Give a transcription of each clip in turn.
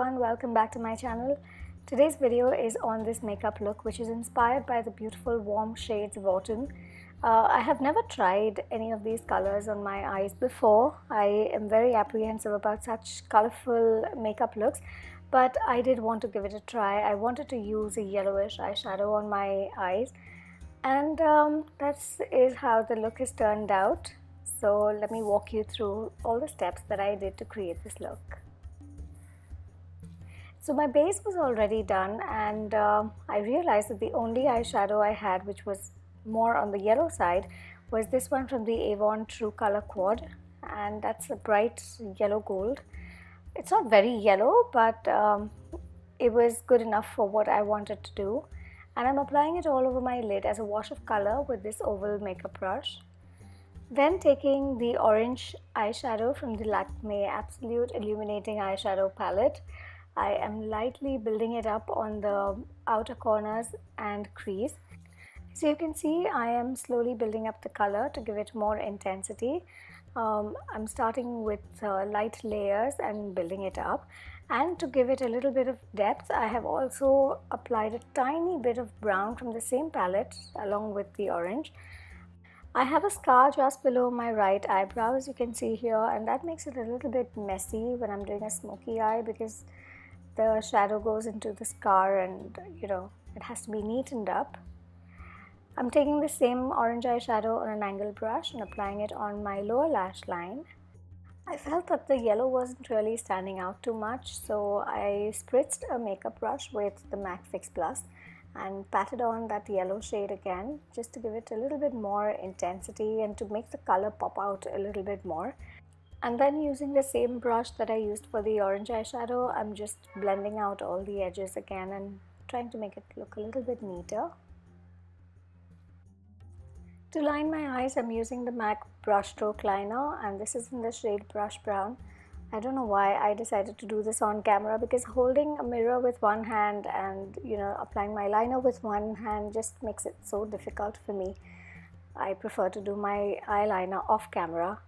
everyone, welcome back to my channel. Today's video is on this makeup look which is inspired by the beautiful warm shades of autumn. I have never tried any of these colors on my eyes before. I am very apprehensive about such colorful makeup looks, but I did want to give it a try. I wanted to use a yellowish eyeshadow on my eyes, and that is how the look has turned out. So let me walk you through all the steps that I did to create this look. So my base was already done, and I realized that the only eyeshadow I had which was more on the yellow side was this one from the Avon True Color Quad, and that's a bright yellow gold. It's not very yellow, but it was good enough for what I wanted to do, and I'm applying it all over my lid as a wash of color with this oval makeup brush. Then taking the orange eyeshadow from the Lakme Absolute Illuminating Eyeshadow Palette, I am lightly building it up on the outer corners and crease. So you can see I am slowly building up the color to give it more intensity. I'm starting with light layers and building it up, and to give it a little bit of depth I have also applied a tiny bit of brown from the same palette along with the orange. I have a scar just below my right eyebrow, as you can see here, and that makes it a little bit messy when I'm doing a smoky eye because the shadow goes into the scar and it has to be neatened up. I'm taking the same orange eyeshadow on an angle brush and applying it on my lower lash line. I felt that the yellow wasn't really standing out too much, so I spritzed a makeup brush with the MAC Fix Plus and patted on that yellow shade again just to give it a little bit more intensity and to make the color pop out a little bit more. And then using the same brush that I used for the orange eyeshadow, I'm just blending out all the edges again and trying to make it look a little bit neater. To line my eyes, I'm using the MAC Brushstroke liner, and this is in the shade Brushbrown. I don't know why I decided to do this on camera, because holding a mirror with one hand and applying my liner with one hand just makes it so difficult for me. I prefer to do my eyeliner off camera,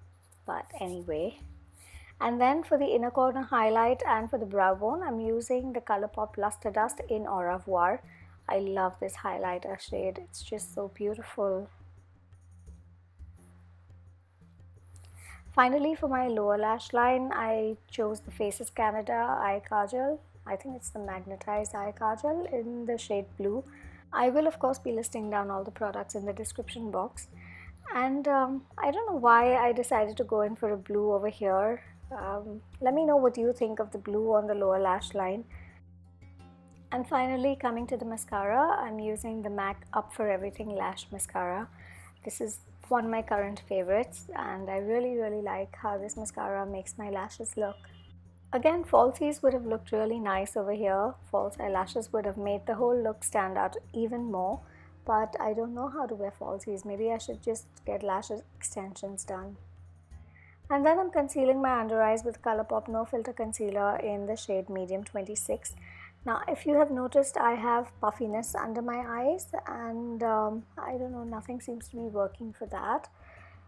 but anyway. And then for the inner corner highlight and for the brow bone, I'm using the Colourpop Lustre Dust in Voir. I love this highlighter shade, it's just so beautiful. Finally, for my lower lash line, I chose the Faces Canada eye kajal. I think it's the magnetized eye kajal in the shade blue. I will of course be listing down all the products in the description box. And I don't know why I decided to go in for a blue over here. Let me know what you think of the blue on the lower lash line. And finally, coming to the mascara, I'm using the MAC Up For Everything Lash Mascara. This is one of my current favorites, and I really like how this mascara makes my lashes look. Again, falsies would have looked really nice over here. False eyelashes would have made the whole look stand out even more, but I don't know how to wear falsies. Maybe I should just get lash extensions done. And then I'm concealing my under eyes with Colourpop No Filter Concealer in the shade Medium 26. Now, if you have noticed, I have puffiness under my eyes, and I don't know, nothing seems to be working for that.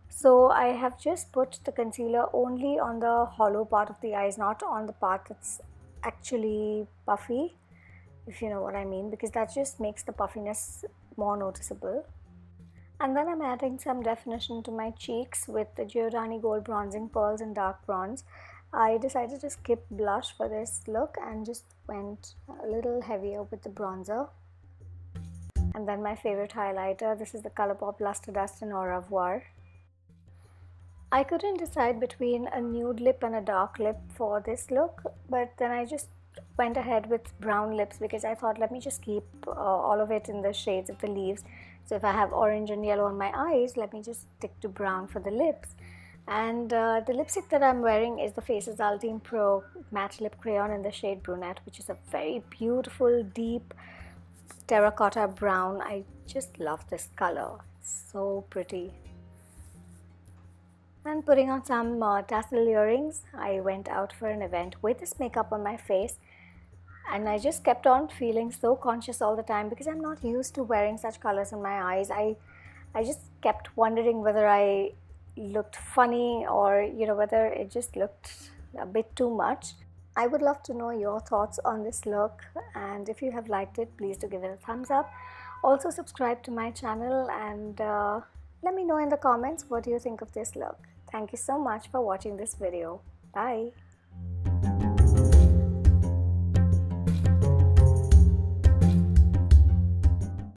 So I have just put the concealer only on the hollow part of the eyes, not on the part that's actually puffy, if you know what I mean, because that just makes the puffiness more noticeable. And then I'm adding some definition to my cheeks with the Giordani Gold Bronzing Pearls in Dark Bronze. I decided to skip blush for this look and just went a little heavier with the bronzer. And then my favorite highlighter, this is the Colourpop Lustre Dust in Voir. I couldn't decide between a nude lip and a dark lip for this look, but then I just went ahead with brown lips because I thought, let me just keep all of it in the shades of the leaves. So if I have orange and yellow on my eyes, let me just stick to brown for the lips. And the lipstick that I'm wearing is the Faces Ultime Pro Matte Lip Crayon in the shade Brunette, which is a very beautiful, deep terracotta brown. I just love this color. It's so pretty. And putting on some tassel earrings, I went out for an event with this makeup on my face, and I just kept on feeling so conscious all the time because I'm not used to wearing such colors in my eyes. I just kept wondering whether I looked funny or whether it just looked a bit too much. I would love to know your thoughts on this look, and if you have liked it, please do give it a thumbs up. Also subscribe to my channel and let me know in the comments what do you think of this look. Thank you so much for watching this video. Bye.